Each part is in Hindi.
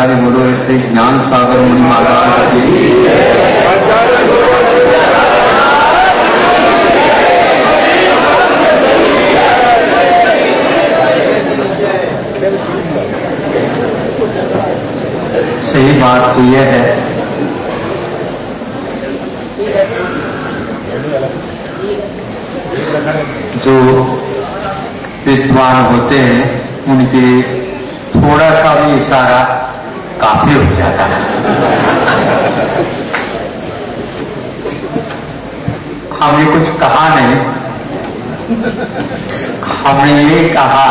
जयकारे बोलो श्री ज्ञान सागर मुनि महाराज की। सही बात तो यह है जो विद्वान होते हैं उनके थोड़ा सा भी इशारा काफी हो जाता है। हमने कुछ कहा नहीं, हमने ये कहा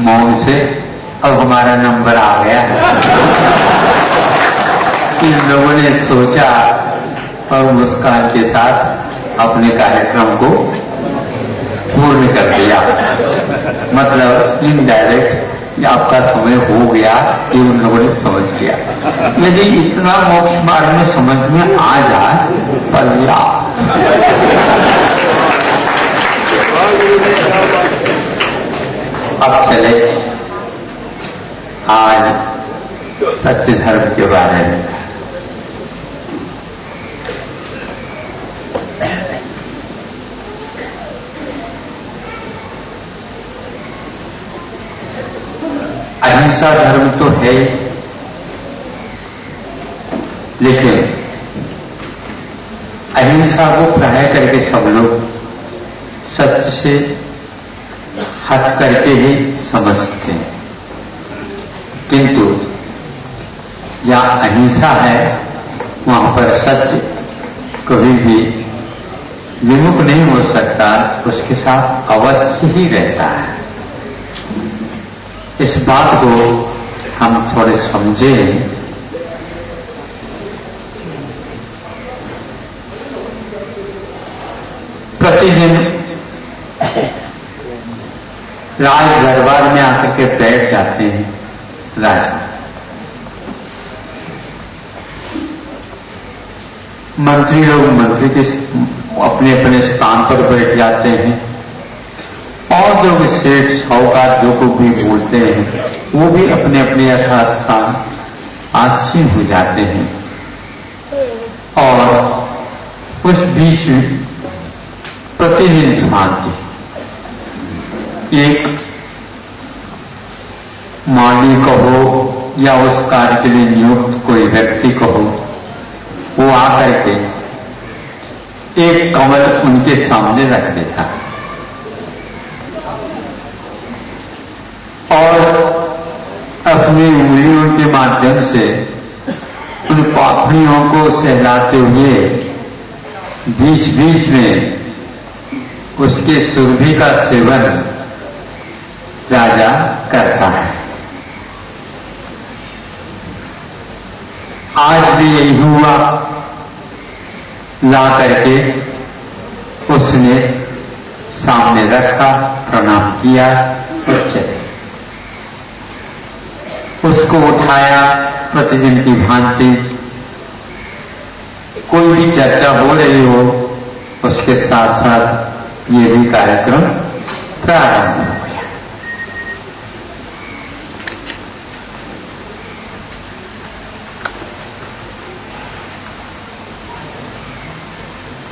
मौन से, अब हमारा नंबर आ गया। इन लोगों ने सोचा और मुस्कान के साथ अपने कार्यक्रम को पूर्ण कर दिया। मतलब इनडायरेक्ट आपका समय हो गया, ये उन लोगों ने समझ लिया। यदि इतना मोक्ष मार्ग में समझ में आ जाए पर्याप्त। अब चले आज सत्य धर्म के बारे में। अहिंसा धर्म तो है, लेकिन अहिंसा को प्राय करके सब लोग सत्य से हट करके ही समझते हैं। किंतु जहां अहिंसा है वहां पर सत्य कभी भी विमुख नहीं हो सकता, उसके साथ अवश्य ही रहता है। इस बात को हम थोड़े समझें। प्रतिदिन राज दरबार में आकर के बैठ जाते हैं राजा, मंत्री लोग मंत्री के अपने अपने स्थान पर बैठ जाते हैं, और जो भी सेठ साहूकार जो को भी बोलते हैं वो भी अपने अपने यथास्थान आसीन हो जाते हैं। और उस बीच में प्रतिदिन की भांति एक माली कहो या उस कार्य के लिए नियुक्त कोई व्यक्ति कहो, वो आकर के एक कमल उनके सामने रख देता है और अपनी उंगलियों के माध्यम से उन पापड़ियों को सहलाते हुए बीच बीच में उसके सुरभि का सेवन राजा करता है। आज भी यही हुआ, ला करके उसने सामने रखा, प्रणाम किया और चले। उसको उठाया प्रतिदिन की भांति, कोई भी चर्चा हो रही हो उसके साथ साथ ये भी कार्यक्रम प्रारंभ हो गया।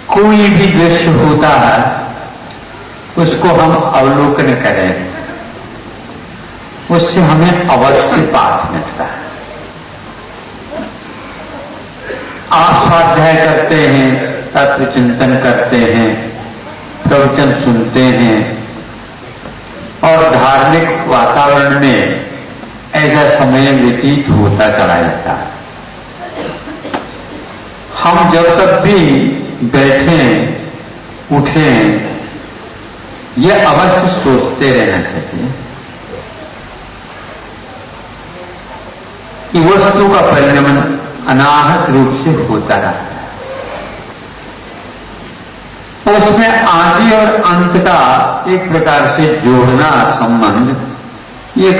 कोई भी दृश्य होता है उसको हम अवलोकन करें, उससे हमें अवश्य पाठ मिलता है। आप स्वाध्याय करते हैं, तत्व चिंतन करते हैं, प्रवचन सुनते हैं और धार्मिक वातावरण में ऐसा समय व्यतीत होता चला जाता है। हम जब तक भी बैठें उठें, यह अवश्य सोचते रहना चाहिए कि वस्तु का परिणमन अनाहत रूप से होता रहता है। उसमें आदि और अंत का एक प्रकार से जोड़ना संबंध एक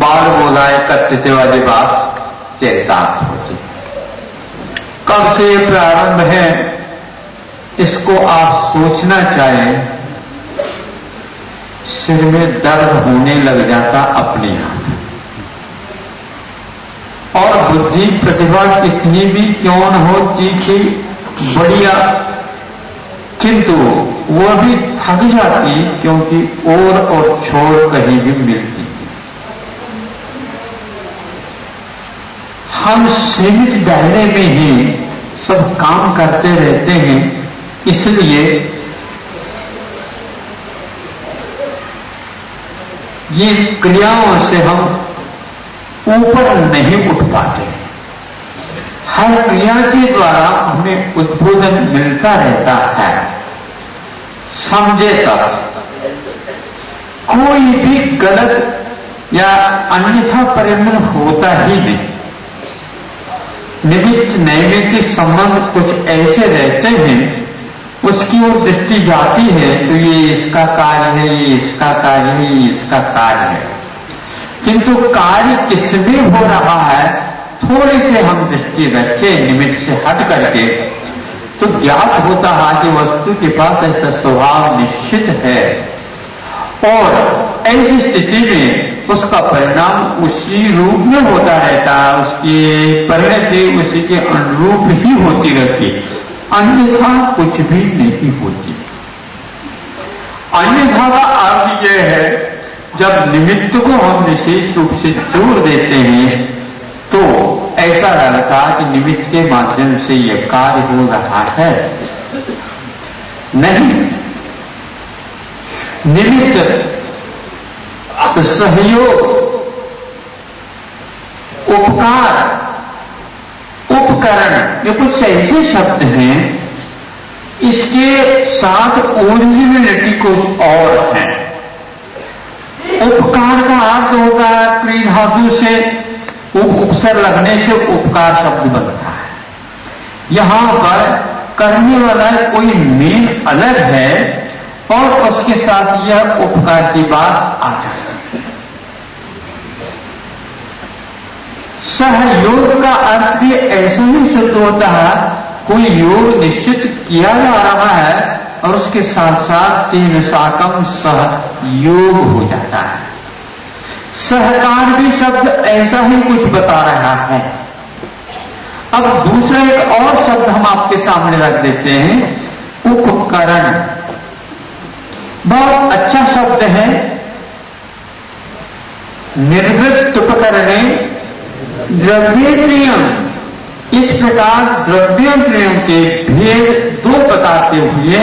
बाल बोला एकत्रित वाली बात चरितार्थ होती है। कब से ये प्रारंभ है इसको आप सोचना चाहें, सिर में दर्द होने लग जाता अपने आप। बुद्धि प्रतिभा कितनी भी क्यों न हो तीखी बढ़िया, किंतु वो भी थक जाती, क्योंकि और छोर कहीं भी मिलती। हम सीमित दायरे में ही सब काम करते रहते हैं, इसलिए ये क्रियाओं से हम ऊपर नहीं उठ पाते। हर क्रिया के द्वारा हमें उद्बोधन मिलता रहता है। समझे तब कोई भी गलत या अन्यथा परिणाम होता ही नहीं। निमित्त नैमित्तिक संबंध कुछ ऐसे रहते हैं, उसकी ओर दृष्टि जाती है तो ये इसका कार्य है, ये इसका कार्य है, ये इसका कार्य है, किंतु कार्य किसमें हो रहा है थोड़े से हम दृष्टि रखें निमित्त से हट करके, तो ज्ञात होता है कि वस्तु के पास ऐसा स्वभाव निश्चित है, और ऐसी स्थिति में उसका परिणाम उसी रूप में होता रहता है, उसकी परिणति उसी के अनुरूप ही होती रहती, अन्यथा कुछ भी नहीं होती। अन्यथा का अर्थ यह है जब निमित्त को हम विशेष रूप से जोड़ देते हैं तो ऐसा लगता है कि निमित्त के माध्यम से यह कार्य हो रहा है। नहीं, निमित्त, सहयोग, उपकार, उपकरण, ये कुछ ऐसे शब्द हैं, इसके साथ ओरिजिनलिटी कुछ और है। उपकार का अर्थ होता है क्री धातु से उपसर लगने से उपकार शब्द बनता है। यहां पर करने वाला कोई मेन अलग है और उसके साथ यह उपकार की बात आ जाती है। सहयोग का अर्थ भी ऐसा ही सिद्ध होता है, कोई योग निश्चित किया जा रहा है और उसके साथ साथ तीन साकम सहयोग हो जाता है। सहकार भी शब्द ऐसा ही कुछ बता रहा है। अब दूसरा एक और शब्द हम आपके सामने रख देते हैं, उपकरण। बहुत अच्छा शब्द है। निर्वृत्त उपकरणे द्रव्येन्द्रियम, इस प्रकार द्रव्येन्द्रियों के भेद दो बताते हुए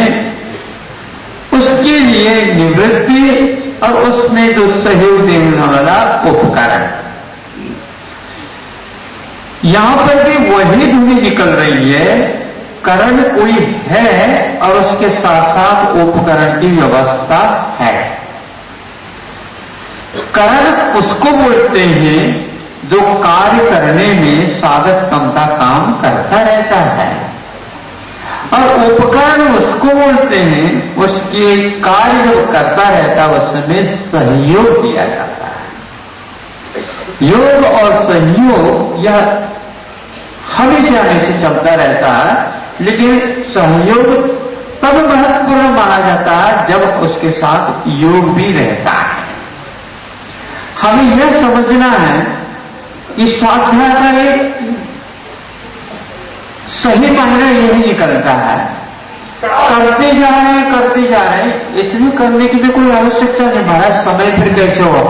उसके लिए निवृत्ति और उसमें जो सहयोग देने वाला उपकरण, यहां पर भी वही ध्वनि निकल रही है। करण कोई है और उसके साथ साथ उपकरण की व्यवस्था है। करण उसको बोलते हैं जो कार्य करने में साधक कम का काम करता रहता है, और उपकरण उसको बोलते हैं उसके कार्य जो करता रहता है उसमें सहयोग किया जाता है। योग और सहयोग यह हमेशा हमेशा चलता रहता है, लेकिन सहयोग तब महत्वपूर्ण माना जाता है जब उसके साथ योग भी रहता है। हमें यह समझना है कि स्वाध्याय का एक सही मायना यही निकलता है, करते जा रहे हैं, इतनी करने की भी कोई आवश्यकता नहीं। महाराज समय फिर कैसे हो,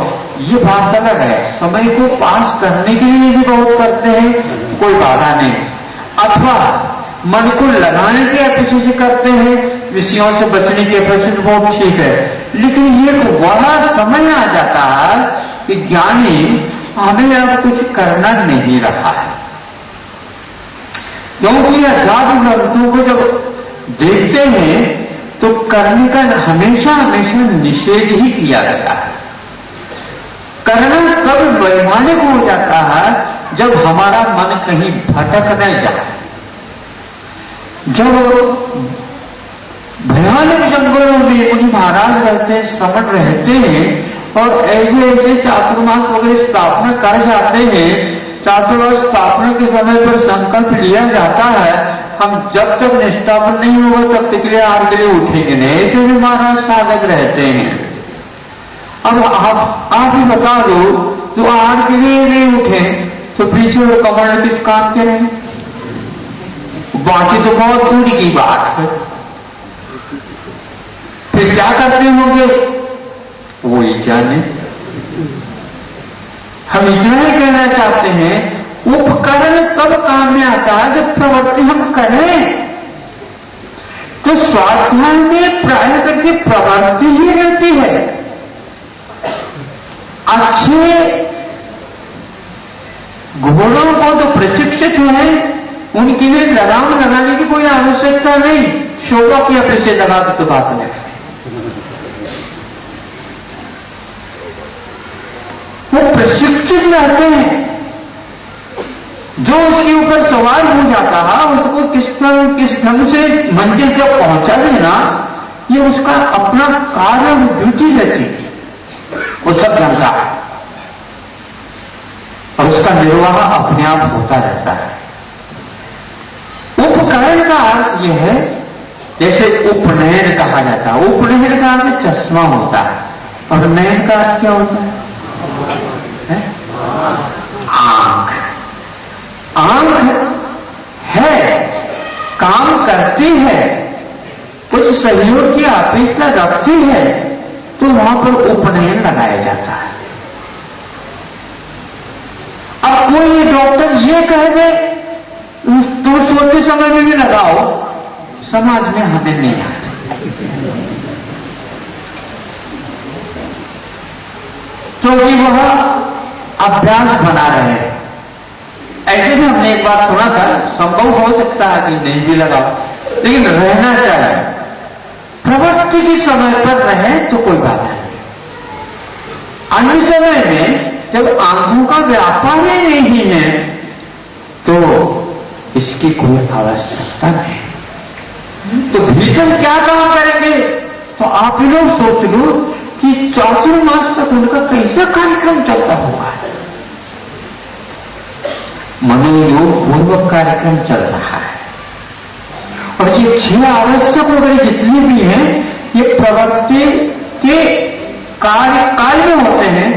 ये बात अलग है। समय को पास करने के लिए भी बहुत करते हैं, कोई बाधा नहीं, अथवा मन को लगाने के अपेक्षा से करते हैं, विषयों से बचने की अपेक्षा से बहुत ठीक है। लेकिन ये वह समय आ जाता है कि ज्ञानी हमें अब कुछ करना नहीं रहा है, क्योंकि अध्यात्म ग्रंथों को जब देखते हैं तो करने का हमेशा हमेशा निषेध ही किया जाता है। करना तब वैमानिक हो जाता है जब हमारा मन कहीं भटक न जाए। जब भयानक जंगलों में मुनि महाराज रहते, श्रमण रहते हैं और ऐसे ऐसे चातुर्मास वगैरह स्थापना कर जाते हैं, चातुर्मास स्थापना के समय पर संकल्प लिया जाता है हम जब तक निष्ठापन नहीं होगा तब तक के लिए आग के लिए उठेंगे नहीं। ऐसे भी महाराज साधक रहते हैं। अब आप ही बता दो, तो आग के लिए नहीं उठे तो पीछे और कमल किस काम के रहे? बाकी तो बहुत दूरी की बात है। फिर क्या करते होंगे वो ही जाने। हम इतना ही कहना चाहते हैं, उपकरण तब काम में आता है जब प्रवृत्ति हम करें। तो स्वाध्याय में प्राय करके प्रवृत्ति ही रहती है। अच्छे घोड़ों को तो प्रशिक्षित हैं, उनके लिए लगाम लगाने की कोई आवश्यकता नहीं। शोभा की अपने से लगा तो बात नहीं, वो प्रशिक्षित रहते हैं। जो उसके ऊपर सवार हो जाता है उसको किस ढंग से मंजिल तक पहुंचा देना, ये उसका अपना कार्य और ड्यूटी रहती है, वो सब जानता है और उसका निर्वाह अपने आप होता रहता है। उपकरण का अर्थ यह है, जैसे उपनयन कहा जाता है। उपनयन का अर्थ चश्मा होता है और नयन का अर्थ क्या होता है? आंख। आंख है, काम करती है, कुछ सहयोग की अपेक्षा रखती है, तो वहां पर उपनयन लगाया जाता है। अब कोई डॉक्टर ये कह दे तो सोते समय में भी लगाओ, समाज में हमें नहीं आता, क्योंकि वह अभ्यास बना रहे हैं। ऐसे भी हमने एक बात सुना था, संभव हो सकता है कि नहीं भी लगाओ, लेकिन रहना चाहिए। प्रवृत्ति के समय पर रहे तो कोई बात नहीं। अन्य समय में जब आंखों का व्यापार ही नहीं है तो इसकी कोई आवश्यकता नहीं। तो भीतर क्या काम करेंगे? तो आप लोग सोच लो कि 4 मास तक उनका कैसा कार्यक्रम चलता होगा। मनोयोग पूर्वक कार्यक्रम चल रहा है और ये 6 आवश्यक वगैरह जितने भी हैं ये प्रवृत्ति के काल में होते हैं,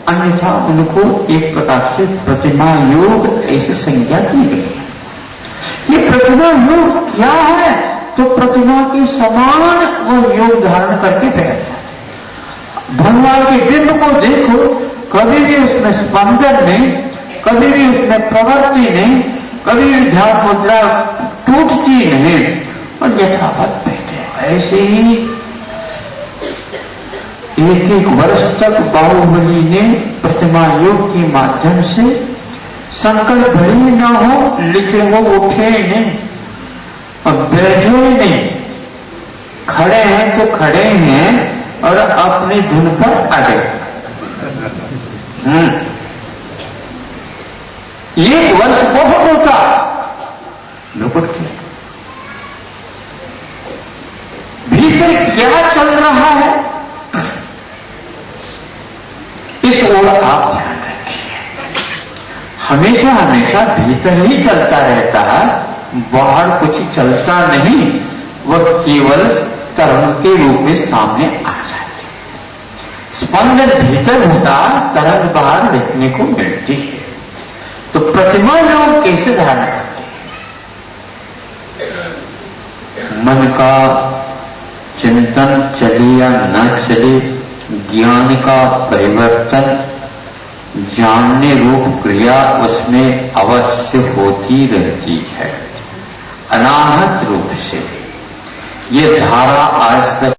अन्यथा उनको एक प्रकार से प्रतिमा योग ऐसी संज्ञा दी गई है। ये प्रतिमा योग क्या है? तो प्रतिमा के समान वो योग धारण करके बैठ जाते हैं। भगवान के बिंब को देखो, कभी भी उसमें स्पंदन नहीं, कभी भी उसमें प्रवृत्ति नहीं, कभी भी ध्यान मुद्रा टूटती नहीं और यथावत बैठे। ऐसे ही 1 वर्ष तक बाहुबली ने प्रतिमा योग के माध्यम से संकल्प भरी न हो, लेकिन वो उठे नहीं और बैठे नहीं, खड़े हैं तो खड़े हैं और अपनी धुन पर अड़े। 1 वर्ष बहुत होता लुकट के भीतर क्या चल रहा है इस ओर आप ध्यान रखिए। हमेशा हमेशा भीतर ही चलता रहता है, बाहर कुछ चलता नहीं, वह केवल तरंग के रूप में सामने आ जाती है। स्पंदन भीतर होता, तरंग बाहर देखने को मिलती है। तो प्रतिमा लोग कैसे धारण करते हैं? मन का चिंतन चले या न चले, ज्ञान का परिवर्तन, जानने रूप क्रिया उसमें अवश्य होती रहती है, अनाहत रूप से। ये धारा आज तक